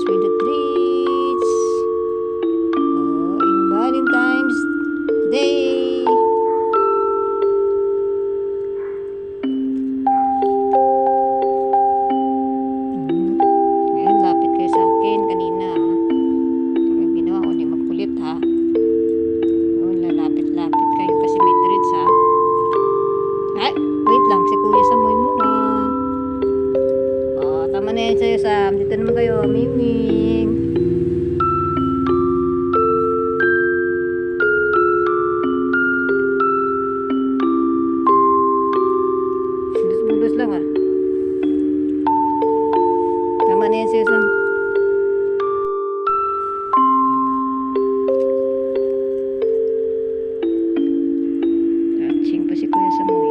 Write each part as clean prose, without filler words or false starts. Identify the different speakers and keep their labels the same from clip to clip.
Speaker 1: with the treats. Oh, in Valentine's Day. Ngayon, lapit kayo sa akin. Kanina, yung ginawa ko, di magkulit ha. Oh, lalapit-lapit kayo kasi may treats ha. Ay, wait lang, si Kuya Samoy muna. Oh, tama na yan sa'yo, Sam. Dito naman kayo, Miming. Bulos lang ah. Tama na yan sa'yo, Sam. Touching pa si Kuya Samoy.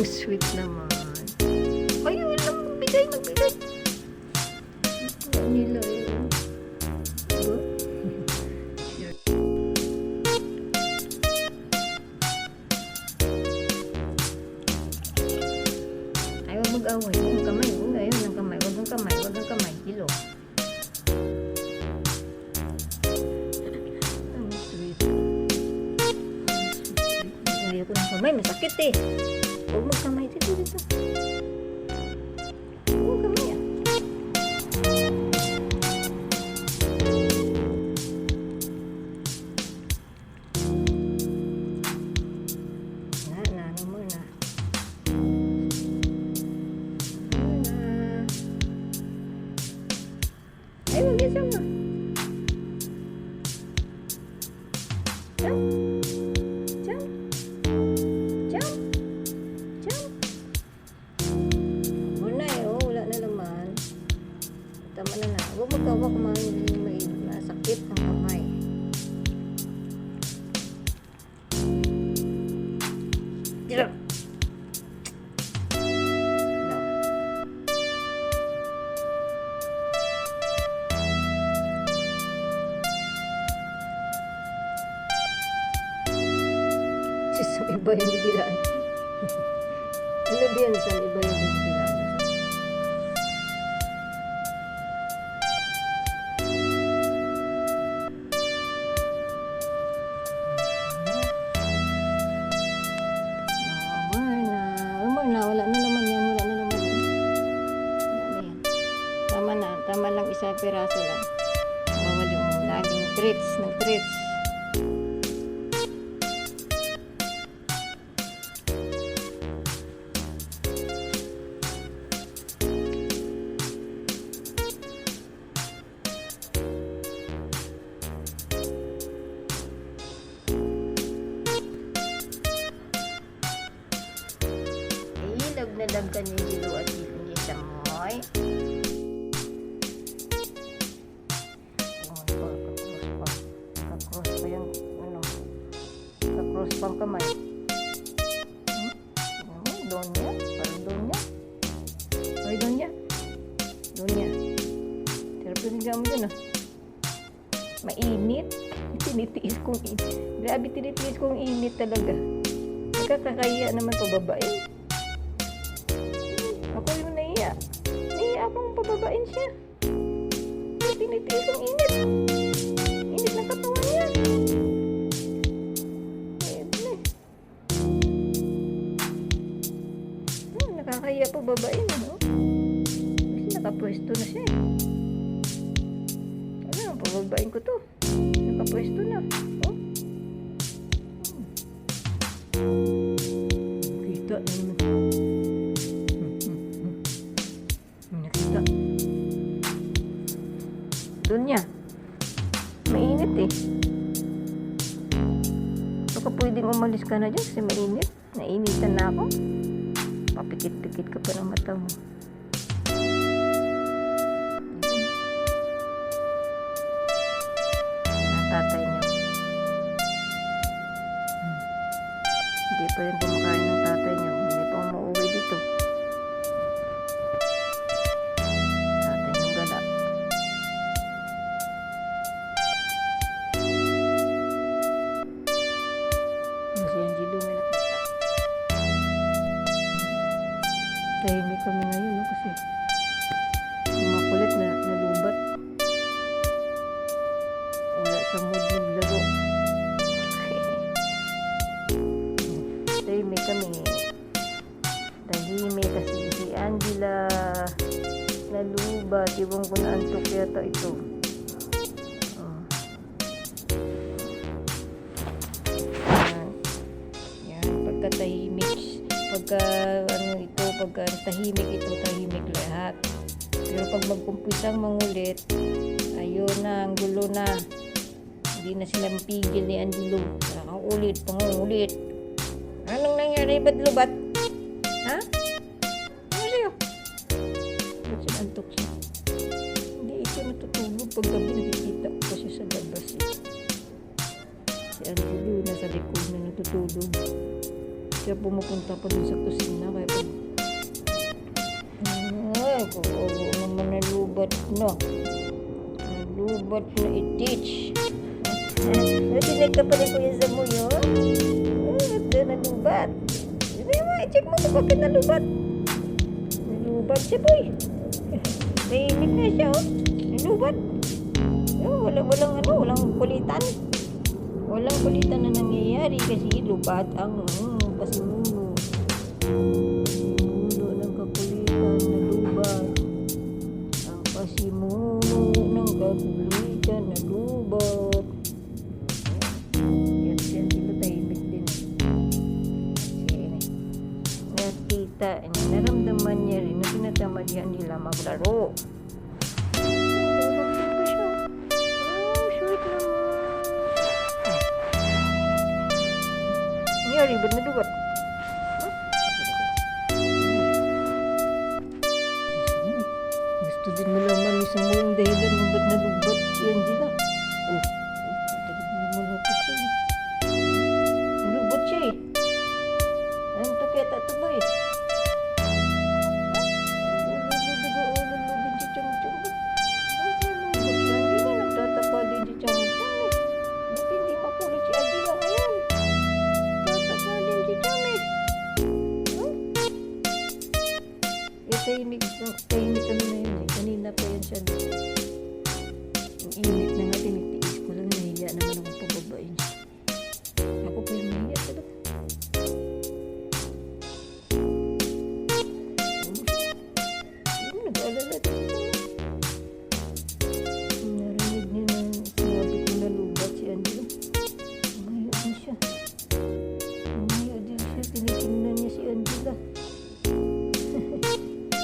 Speaker 1: Ang sweet naman. Ay, walang magbigay. Nila yun. Diba? Ay, huwag mag-away. Huwag ang kamay. Huwag ang kamay. Huwag ang kamay. Huwag ang kamay. Kilo. Ang sweet. Ayoko ng kamay. Masakit eh. Huwag magkamay dito. Huwag kamay ah. Ano muna. Ay, huwag yan sama. Tama na na. Huwag magkawak masakit ang kamay. Dito. Sa iba yung bibilaan. Ano ba yan sa iba yung bibilaan? Wala na naman yan. Tama lang isang piraso lang. Bawal yung laging treats. nakita niyo yung Angelo at ni Samoy. Kakross pa yung ano, kakross pang kamay. Doon niya, parang doon niya. Ay, doon niya. Doon niya. Pero pinigyan mo dyan, ah. Mainit. Tinitiis kong init. Grabe, tinitiis kong init talaga. Nagkakakaya naman pababain. Ako yung naiya. Naiya akong pababain siya. Tinitiis kong init. Init na katawan niya. Nakakaya pababain, no? Kasi nakapwesto na siya, eh. Ano, pababain ko to. Nakapwesto na. Oh. Kita na naman. Nakita. Doon niya. Mainit, eh. Baka pwedeng umalis ka na dyan kasi mainit. Nainitan na ako. Papikit-pikit ka pa ng mata mo. Tatay niya. Hindi pa rin kumakain ng tatay niya. Hindi pa umuwi dito. Tatay niyong gala. Kasi yung Angelo may nakita. Tahimik kami ngayon, no? Kasi yung makulit na nalubat. Wala sa mood maglaro. Tahimik kami. Tahimik kasi si Angela nalubat. Iwan ko na antok yata ito. Yan. Pagka tahimik, pagka tahimik ito, tahimik lahat. Pero pag magkumpisang mangulit, ayun na, ang gulo na. Hindi na sila pigil ni Angelo. Nakaulit, pangungulit. Anong nangyari? Ba't lubat? Ha? Ano sa'yo? Ba't sinantok siya? Hindi ito natutulog. Pag gabi nakikita ko pa siya sa labas, eh. Si Angelo nasa likod na natutulog. Kaya pumupunta pa dun sa kusina. Kaya pag oo naman nalubat na. Nalubat na i-teach. Nasinig ka pa rin Kuya Samoy, oh. Ito nalubat. Hindi mo, i-check mo kung bakit nalubat. Nalubat siya, boy. Nainig na siya, oh. Nalubat. Walang kulitan. Walang kulitan na nangyayari kasi lubat ang pasimuno. Pasimuno ng kakulitan na lubat. Yan siya, hindi ko tahimik din. Nakita niya, naramdaman niya rin na tinatamad nila maglaro. Sweet naman. Nangyari, ba't nalubat? Gusto din malaman ni Samoy ang dahilan kung ba't nalubat si Angela. Malapit siya. Nalubat siya, eh. Ang tuketa ito ba, eh. Ulalo din si Chang-Chang. Nalubat siya. Hindi na nagtatapa din si Chang-Chang, eh. Ba't hindi makulit si Angela ngayon? Tatapa din si Chang, eh. Tahimik kami na yun, eh. Kanina pa yan siya. Ang init na nga, tinitiis ko lang. Nahiya naman akong pababain siya. Ako pa yung nahiya talaga. Nag-aalala dito. Narinig niya na sinabi ko nalubat si Angelo. Umayo din siya. Tinitingnan niya si Angela.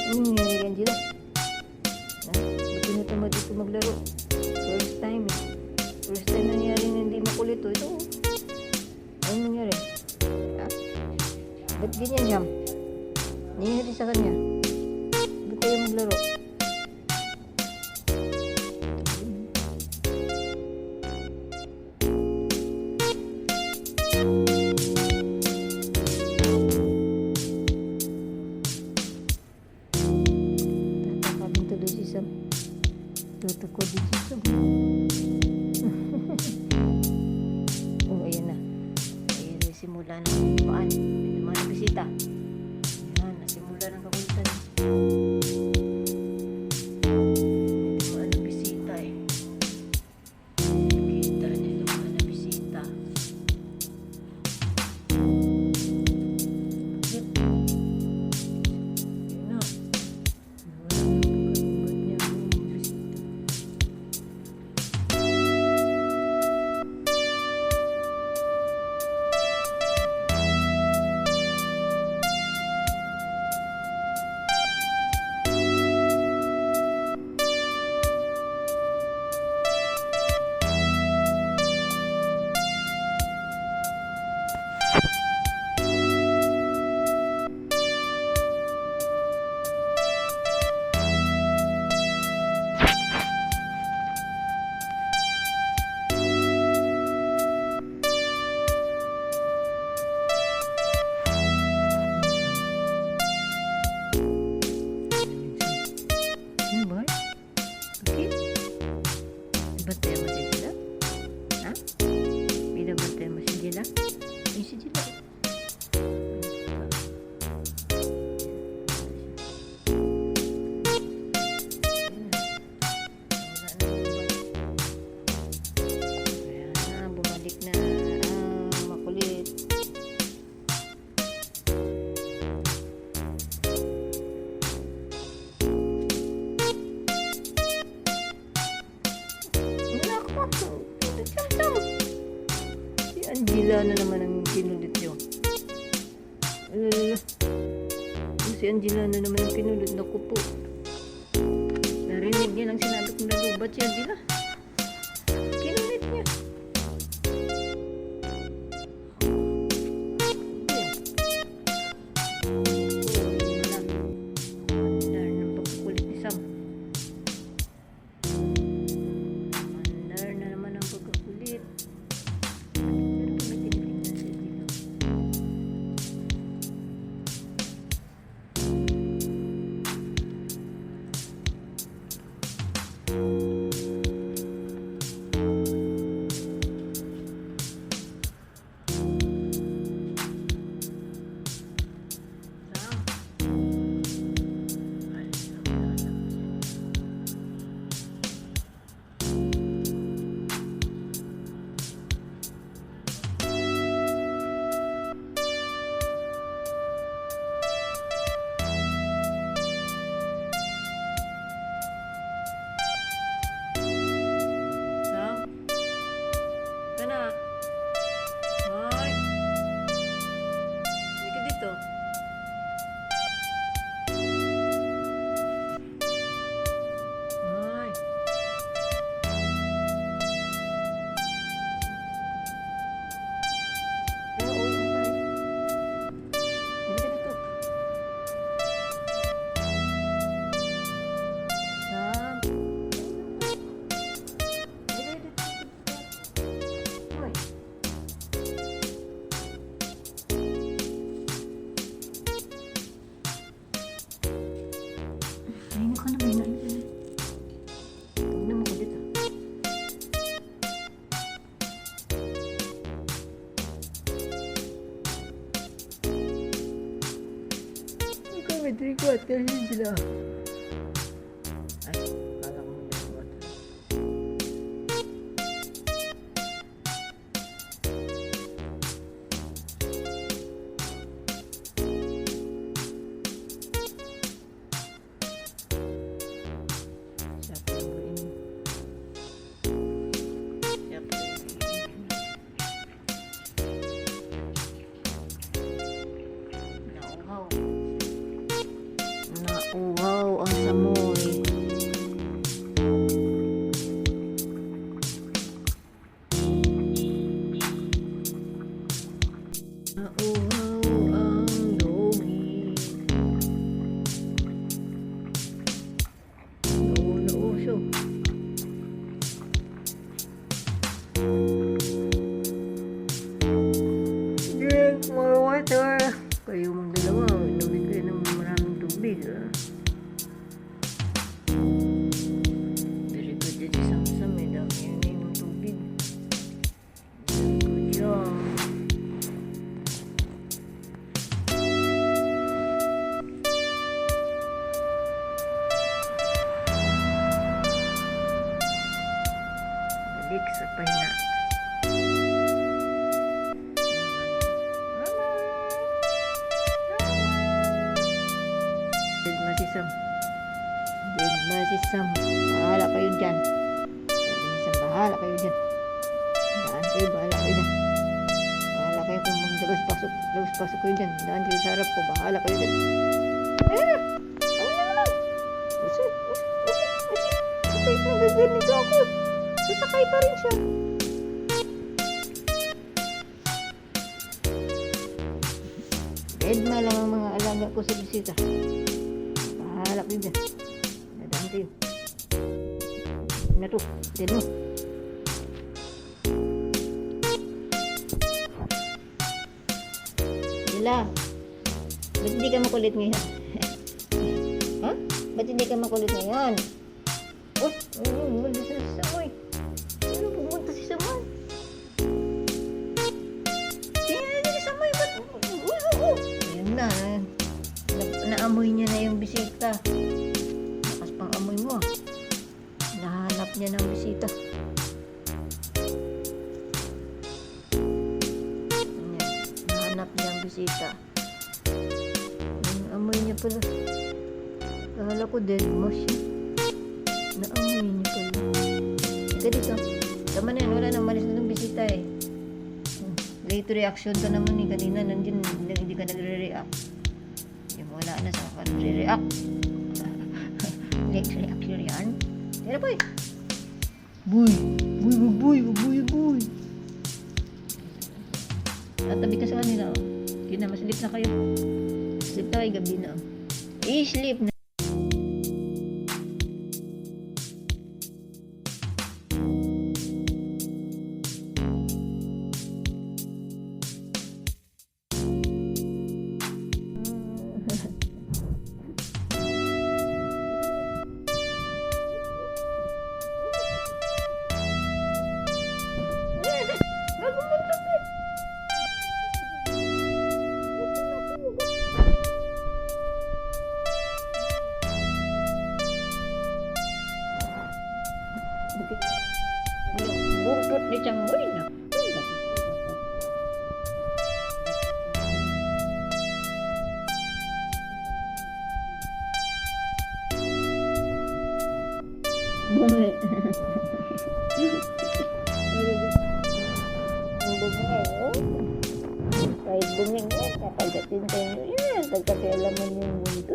Speaker 1: Ano nangyari, Angela? Ba't tinatamad ito maglaro? First time, eh. First time nangyari na hindi makulit, oh. Ito, oh. Ano nangyari? Ha? Ba't ganyan, Jam? Nangyari sa kanya. Hindi kayo maglaro. Tatakabin tuloy si Sam. Tutukod din si Sam. Oh, ayan na. Ayan na simula ng paan. May mga bisita. Ayan, nasimula ng kakulitan. May mga bisita eh. Kita niyo yung mga bisita. Yep. Ayan na. Nakalungkot niya ang bisita. Ano ba? Bakit? Bantay mo si Jila? Ha? Binabantay mo si Jila? Ay, si Jila. Ayan na, bumalik na. Makulit. Si Angela na naman ang pinulit nyo. Si Angela na naman ang pinulit. Naku po. Narinig niya lang sinabi kong nalubat si Angela. Pinulit niya. Mandar ng pagkukulit ni Sam. Mandar na naman ang pagkukulit. Pero may tinitingnan siya dito. may 3/4 yun sila. Ay, kala ko may 3/4. Nauhaw ang samoy. sa pahinga. Digma si Sam. Digma si Sam. Bahala kayo dyan. Sabi ni Sam, bahala kayo dyan. Daan kayo, bahala kayo dyan. Bahala kayo kung maglabas-pasok. Labas-pasok kayo dyan. Daan kayo sa harap ko. Bahala kayo dyan. Ayun na! Ayun na naman! Usit! Nagaganito ako. Sasakay pa rin siya. Edma lang ang mga alaga ko sa bisita. Bahala kayo dyan. Dadaan kayo. Na to. Dyan mo. Dila. Ba't hindi ka makulit ngayon? Ha? Ba't hindi ka makulit ngayon? Oh, pumunta si Samoy. Ano pumunta si Samoy? Tingnan niya si Samoy. Ba't? Ayun na. Naamoy niya na yung bisita. Lakas pang amoy mo. Nahanap niya ng bisita. Nahanap niya ang bisita. Amoy niya pala. Akala ko dead mo siya. Naamoy niya pala. Ika dito. Tama na yan. Wala nang malis na ng bisita eh. Late reaction ka naman eh. Kanina nandiyan hindi ka nagre-react. Yung wala na sa ka nagre-react. Late reaction yan. Tira boy. Boy. Tatabi ka sa kanila. Hindi na, maslip na kayo. Sleep na kayo gabi na. I-sleep na. Buktot di Changboy na. Bumi. Kahit bumingin, kapagatin tayo yan, pagkakialaman yung mundo.